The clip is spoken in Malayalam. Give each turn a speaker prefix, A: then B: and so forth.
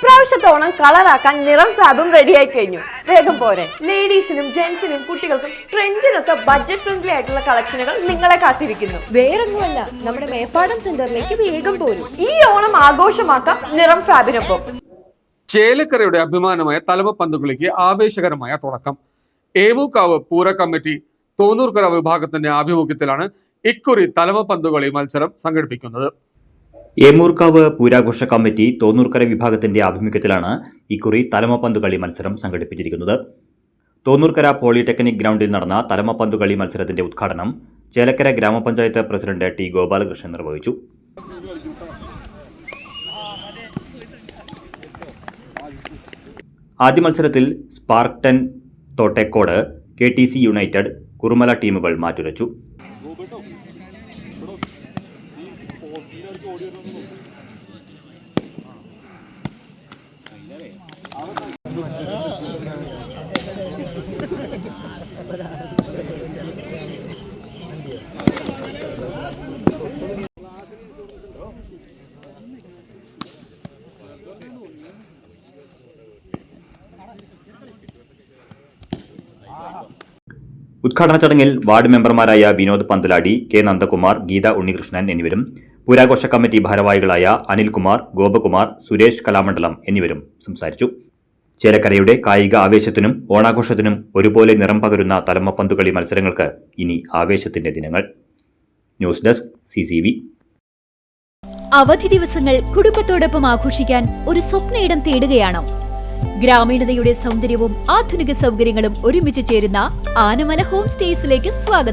A: ഇപ്രാവശ്യത്തെ ഓണം കളറാക്കാൻ നിറം ഫാബും റെഡിയായി കഴിഞ്ഞു. വേഗം പോരെ. ലേഡീസിനും ജെന്റ്സിനും കുട്ടികൾക്കും ട്രെൻഡിനൊക്കെ ബഡ്ജറ്റ് ഫ്രണ്ട്ലി ആയിട്ടുള്ള കളക്ഷനുകൾ നിങ്ങളെ കാത്തിരിക്കുന്നു.
B: വേറൊന്നുമല്ല, നമ്മുടെ മേപ്പാടം സെന്ററിലേക്ക് വേഗം പോരും.
A: ഈ ഓണം ആഘോഷമാക്കാം നിറം ഫാബിനൊപ്പം.
C: ചേലക്കരയുടെ അഭിമാനമായ തലമപ്പന്തുകളിക്ക് ആവേശകരമായ തുടക്കം. ഏമൂക്കാവ് പൂര കമ്മിറ്റി തോന്നൂർക്കര വിഭാഗത്തിന്റെ ആഭിമുഖ്യത്തിലാണ് ഇക്കുറി തലമപ്പന്തുകളി മത്സരം സംഘടിപ്പിക്കുന്നത്.
D: ഏമൂർക്കാവ് പൂരാഘോഷ കമ്മിറ്റി തോന്നൂർക്കര വിഭാഗത്തിന്റെ ആഭിമുഖ്യത്തിലാണ് ഇക്കുറി തലമപ്പന്തുകളി മത്സരം സംഘടിപ്പിച്ചിരിക്കുന്നത്. തോന്നൂർക്കര പോളിടെക്നിക് ഗ്രൗണ്ടിൽ നടന്ന തലമപ്പന്തുകളി മത്സരത്തിന്റെ ഉദ്ഘാടനം ചേലക്കര ഗ്രാമപഞ്ചായത്ത് പ്രസിഡന്റ് ടി ഗോപാലകൃഷ്ണൻ നിർവഹിച്ചു. ആദ്യ മത്സരത്തിൽ സ്പാർക്ടൺ തോട്ടേക്കോട്, KTC യുണൈറ്റഡ്, കുറുമല ടീമുകൾ മാറ്റുരച്ചു. ഉദ്ഘാടന ചടങ്ങിൽ വാർഡ് മെമ്പർമാരായ വിനോദ് പന്തലാടി, K നന്ദകുമാർ, ഗീത ഉണ്ണികൃഷ്ണൻ എന്നിവരും പൂരാഘോഷ കമ്മിറ്റി ഭാരവാഹികളായ അനിൽകുമാർ, ഗോപകുമാർ, സുരേഷ് കലാമണ്ഡലം എന്നിവരും സംസാരിച്ചു. ചേലക്കരയുടെ കായിക ആവേശത്തിനും ഓണാഘോഷത്തിനും ഒരുപോലെ നിറം പകരുന്ന തലമപ്പന്തുകളി മത്സരങ്ങൾക്ക് ഇനി ആവേശത്തിന്റെ ദിനങ്ങൾ. News desk CCV.
E: അവധി ദിവസങ്ങൾ കുടുംബത്തോടൊപ്പം ആഘോഷിക്കാൻ ഒരു സ്വപ്നയിടം തേടുകയാണോ? ഗ്രാമീണതയുടെ സൗന്ദര്യവും ആധുനിക സൗകര്യങ്ങളും ഒരുമിച്ച് ചേരുന്ന ആനമല ഹോം സ്റ്റേസിലേക്ക് സ്വാഗതം.